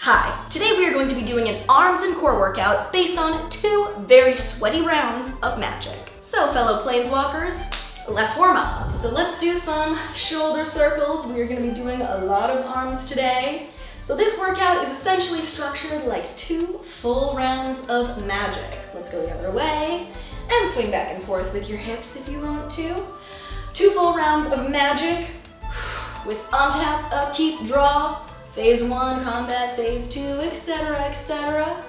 Hi, today we are going to be doing an arms and core workout based on 2 very sweaty rounds of magic. So fellow planeswalkers, let's warm up. So let's do some shoulder circles. We are going to be doing a lot of arms today. So this workout is essentially structured like 2 full rounds of magic. Let's go the other way and swing back and forth with your hips if you want to. 2 full rounds of magic with untap, upkeep, draw. Phase 1, combat, phase 2, etc., etc.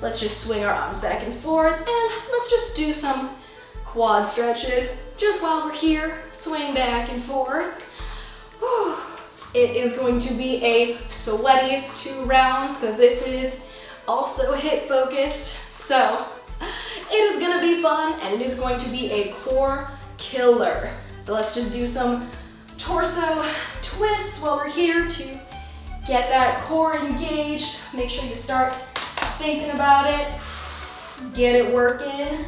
Let's just swing our arms back and forth, and let's just do some quad stretches just while we're here. Swing back and forth. Whew. It is going to be a sweaty 2 rounds because this is also hip focused. So it is going to be fun, and it is going to be a core killer. So let's just do some torso twists while we're here to get that core engaged. Make sure you start thinking about it. Get it working.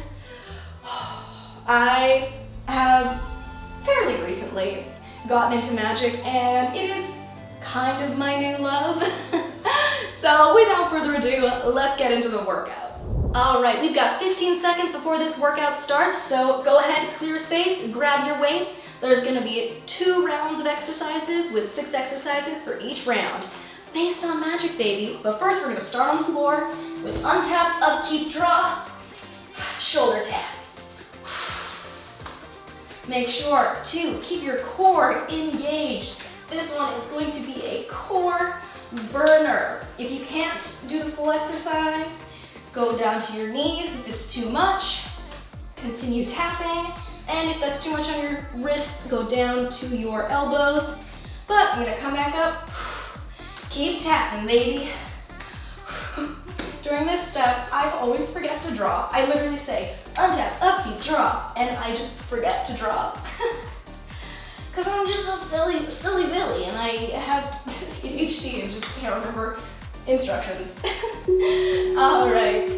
I have fairly recently gotten into magic, and it is kind of my new love. So without further ado, let's get into the workout. All right, we've got 15 seconds before this workout starts, so go ahead, clear space, grab your weights. There's gonna be 2 rounds of exercises with 6 exercises for each round, based on magic, baby. But first, we're gonna start on the floor with untap, upkeep, draw, shoulder taps. Make sure to keep your core engaged. This one is going to be a core burner. If you can't do the full exercise, go down to your knees. If it's too much, continue tapping. And if that's too much on your wrists, go down to your elbows. But I'm gonna come back up. Keep tapping, baby. During this step, I always forget to draw. I literally say, untap, upkeep, draw, and I just forget to draw. Because I'm just so silly Billy, and I have ADHD and just can't remember instructions. All right,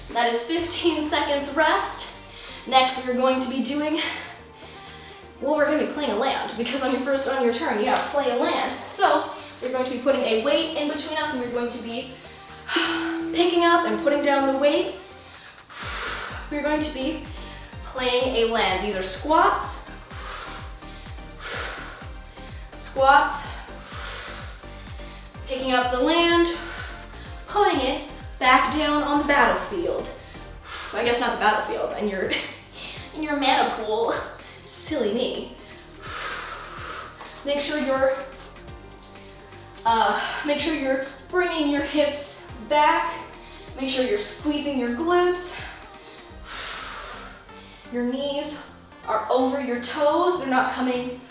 that is 15 seconds rest. Next, we're going to be doing, well, we're gonna be playing a land, because on your turn, you gotta play a land. So we're going to be putting a weight in between us, and we're going to be picking up and putting down the weights. We're going to be playing a land. These are squats, squats, picking up the land, putting it back down on the battlefield. I guess not the battlefield, in your mana pool. Silly me. Make sure you're bringing your hips back. Make sure you're squeezing your glutes. Your knees are over your toes. They're not coming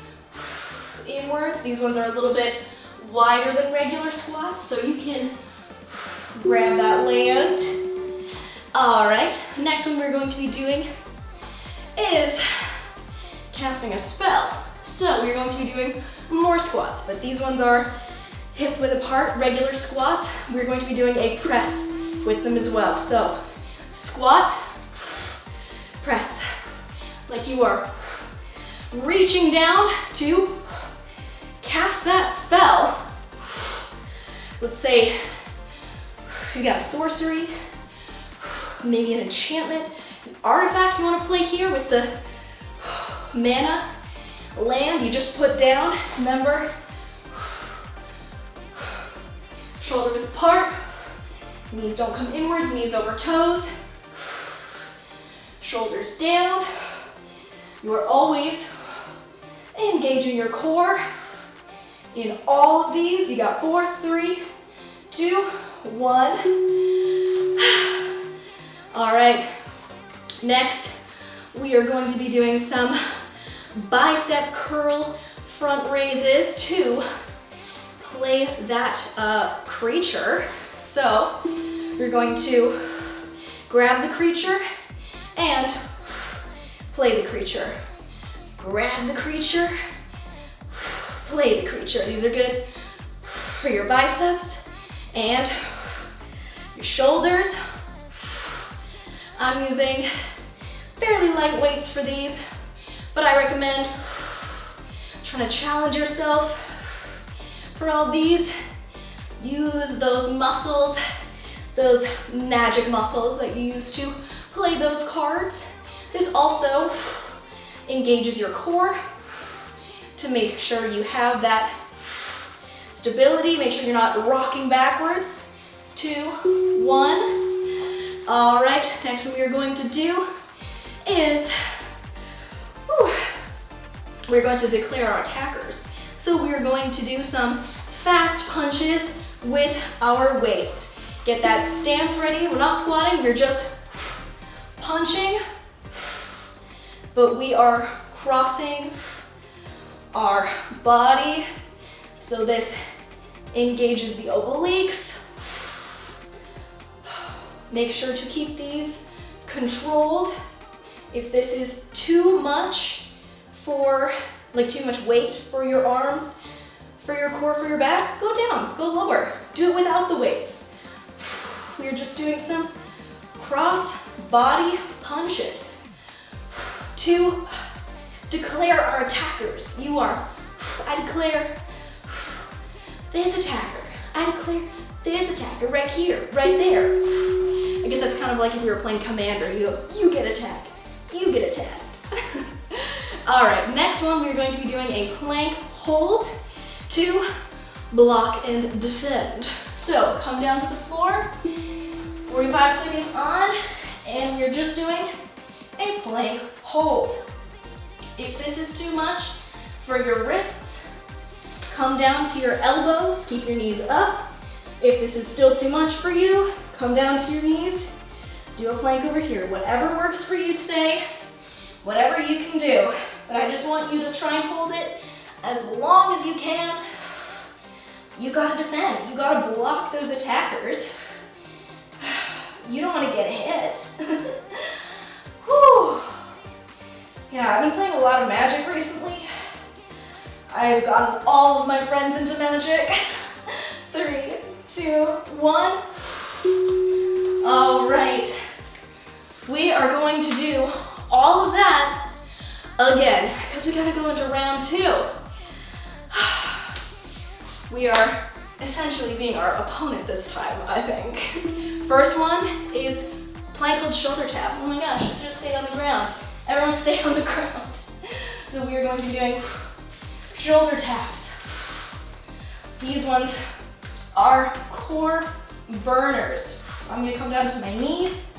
inwards. These ones are a little bit wider than regular squats, so you can grab that land. All right, next one we're going to be doing is casting a spell. So we're going to be doing more squats, but these ones are hip width apart, regular squats. We're going to be doing a press with them as well. So squat, press, like you are reaching down to cast that spell. Let's say you got a sorcery, maybe an enchantment, an artifact you want to play here with the mana land you just put down. Remember, shoulder width apart, knees don't come inwards, knees over toes, shoulders down. You are always engaging your core in all of these. You got 4, 3, 2, 1. All right, next we are going to be doing some bicep curl front raises to play that creature. So we're going to grab the creature and play the creature. Grab the creature, play the creature. These are good for your biceps and your shoulders. I'm using fairly light weights for these, but I recommend trying to challenge yourself for all these. use those muscles, those magic muscles that you use to play those cards. This also engages your core to make sure you have that stability. Make sure you're not rocking backwards. 2, 1. All right, next one we are going to do is, we're going to declare our attackers. So we are going to do some fast punches with our weights. Get that stance ready. We're not squatting, we're just punching, but we are crossing our body. So this engages the obliques. Make sure to keep these controlled. If this is too much for, like too much weight for your arms, for your core, for your back, go down, go lower. Do it without the weights. We're just doing some cross body punches to declare our attackers. I declare this attacker. I declare this attacker right here, right there. I guess that's kind of like if we were playing Commander. You get attacked. You get attacked. All right, next one, we're going to be doing a plank hold to block and defend. So come down to the floor, 45 seconds on, and we're just doing a plank hold. If this is too much for your wrists, come down to your elbows, keep your knees up. If this is still too much for you, come down to your knees, do a plank over here. Whatever works for you today, whatever you can do. But I just want you to try and hold it as long as you can. You gotta defend, you gotta block those attackers. You don't wanna get hit. Whew. Yeah, I've been playing a lot of Magic recently. I've gotten all of my friends into Magic. 3, 2, 1. All right. We are going to do all of that again, because we gotta go into round 2. We are essentially being our opponent this time, I think. First one is plank hold shoulder tap. Oh my gosh, just stay on the ground. Everyone stay on the ground. So we are going to be doing shoulder taps. These ones are core burners. I'm gonna come down to my knees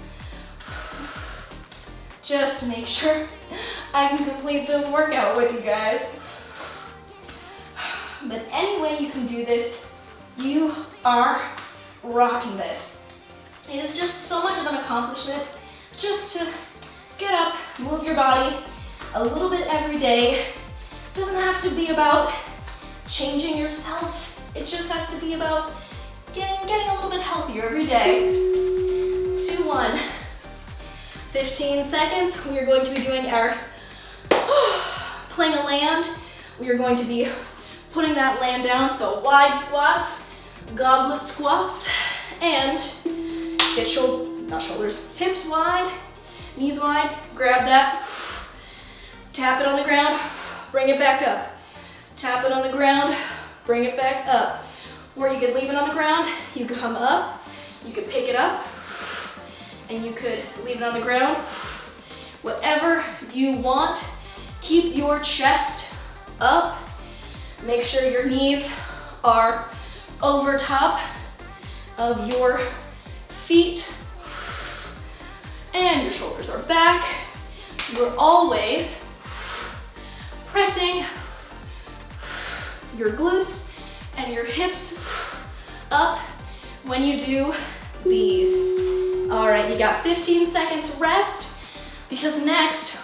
just to make sure I can complete this workout with you guys. But any way you can do this, you are rocking this. It is just so much of an accomplishment just to get up, move your body a little bit every day. It doesn't have to be about changing yourself. It just has to be about getting a little bit healthier every day. 2, 1. 15 seconds. We are going to be doing our playing a land. We are going to be putting that land down, so wide squats, goblet squats, and get hips wide, knees wide, grab that, tap it on the ground, bring it back up. Tap it on the ground, bring it back up. Or you could leave it on the ground, you could come up, you could pick it up, and you could leave it on the ground. Whatever you want, keep your chest up. Make sure your knees are over top of your feet and your shoulders are back. You're always pressing your glutes and your hips up when you do these. All right, you got 15 seconds rest because next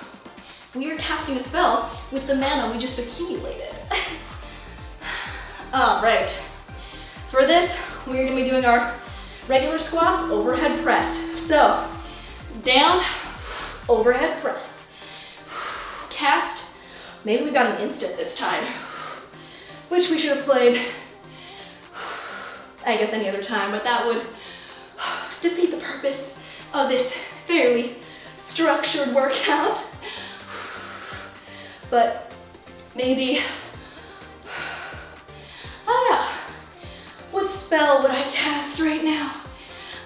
we are casting a spell with the mana we just accumulated. All right, for this, we're gonna be doing our regular squats, overhead press. So, down, overhead press. Cast, maybe we got an instant this time, which we should have played, I guess, any other time, but that would defeat the purpose of this fairly structured workout. But maybe, I don't know, what's what spell would I cast right now?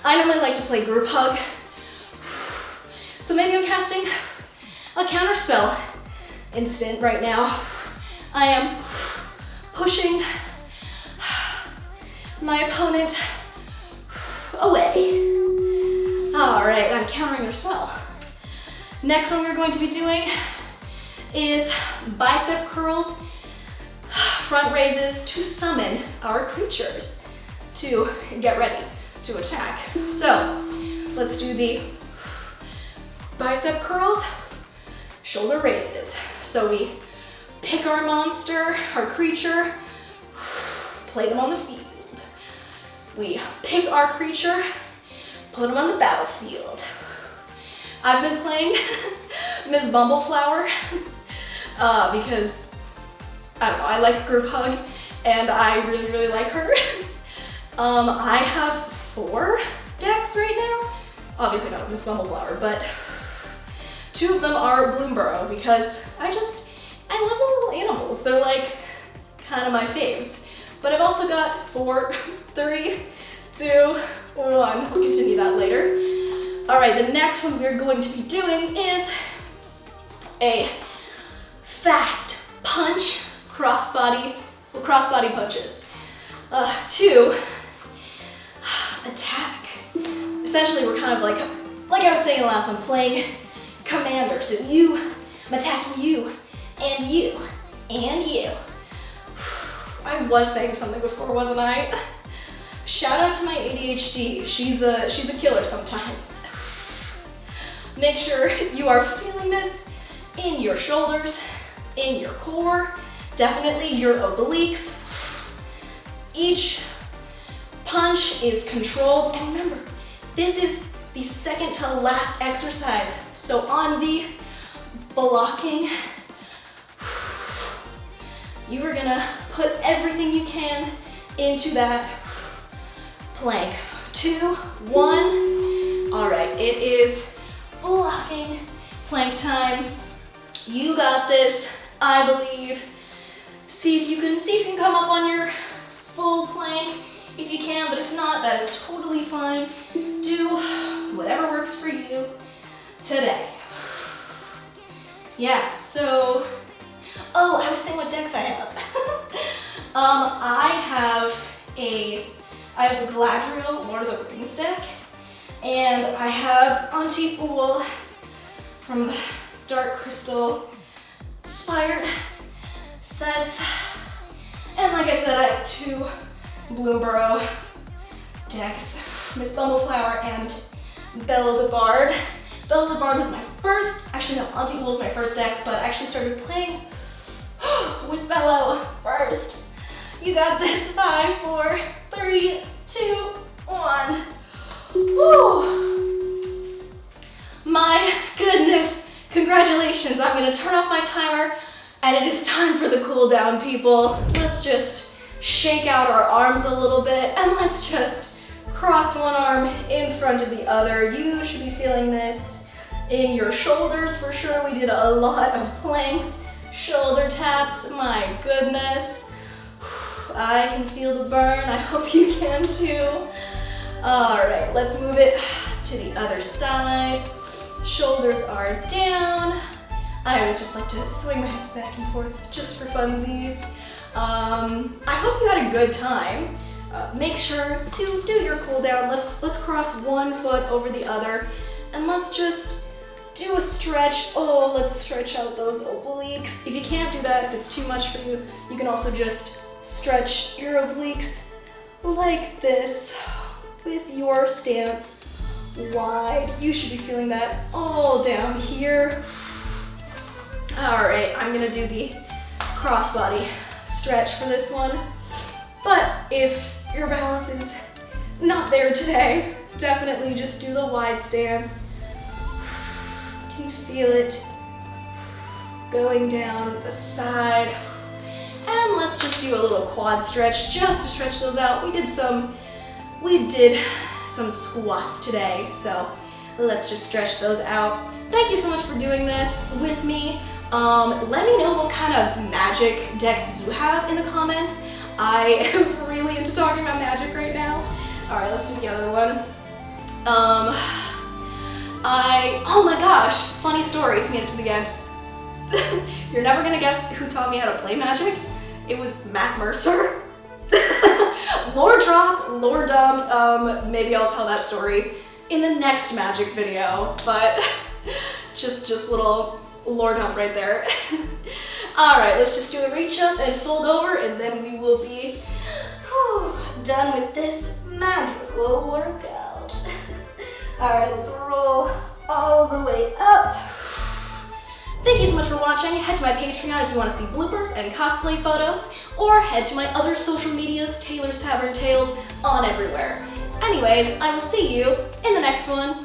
I normally like to play group hug. So maybe I'm casting a counter spell instant right now. I am pushing my opponent away. All right, I'm countering your spell. Next one we're going to be doing is bicep curls, front raises to summon our creatures to get ready to attack. So let's do the bicep curls, shoulder raises. So we pick our monster, our creature, play them on the field. We pick our creature, put them on the battlefield. I've been playing Miss Bumbleflower because, I don't know, I like group hug and I really, really like her. I have 4 decks right now. Obviously not Miss Bumbleflower, but 2 of them are Bloomburrow because I love the little animals. They're like kind of my faves. But I've also got 4, 3, 2, 1. We'll continue that later. All right, the next one we're going to be doing is a fast punch crossbody punches to attack. Essentially, we're kind of like I was saying in the last one, playing commander. So I'm attacking you, and you, and you. I was saying something before, wasn't I? Shout out to my ADHD. She's a killer sometimes. Make sure you are feeling this in your shoulders, in your core, definitely your obliques. Each punch is controlled, and remember, this is the second to last exercise. So on the blocking, you are gonna put everything you can into that plank. 2, 1. All right, it is blocking plank time. You got this, I believe. See if you can come up on your full plank if you can, but if not, that is totally fine. Do whatever works for you today. Yeah, so, oh, I was saying what decks I have. I have a Galadriel Lord of the Rings deck, and I have Auntie Ool from the Dark Crystal inspired sets. And like I said, I have 2 Bloomburrow decks, Miss Bumbleflower and Bella the Bard. Bella the Bard was my first, actually no, Auntie Ool was my first deck, but I actually started playing with Bella first. You got this, 5, 4, 3, 2, 1. Woo. My goodness, congratulations. I'm gonna turn off my timer and it is time for the cool down, people. Let's just shake out our arms a little bit and let's just cross one arm in front of the other. You should be feeling this in your shoulders for sure. We did a lot of planks, shoulder taps, my goodness. I can feel the burn, I hope you can too. All right, let's move it to the other side. Shoulders are down. I always just like to swing my hips back and forth just for funsies. I hope you had a good time. Make sure to do your cool down. Let's cross one foot over the other and let's just do a stretch. Oh, let's stretch out those obliques. If you can't do that, if it's too much for you, you can also just stretch your obliques like this with your stance wide. You should be feeling that all down here. All right, I'm gonna do the crossbody stretch for this one. But if your balance is not there today, definitely just do the wide stance. You can feel it going down the side. And let's just do a little quad stretch just to stretch those out. We did some squats today, so let's just stretch those out. Thank you so much for doing this with me. Let me know what kind of magic decks you have in the comments. I am really into talking about magic. magic right now. All right, let's do the other one. Oh my gosh, funny story if you get it to the end. You're never gonna guess who taught me how to play magic. It was Matt Mercer. Lore drop, lore dump, maybe I'll tell that story in the next magic video, but just little lore dump right there. All right, let's just do a reach up and fold over, and then we will be done with this magical workout. All right, let's roll all the way up. Thank you so much for watching. Head to my Patreon if you want to see bloopers and cosplay photos, or head to my other social medias, Taylor's Tavern Tales, on everywhere. Anyways, I will see you in the next one.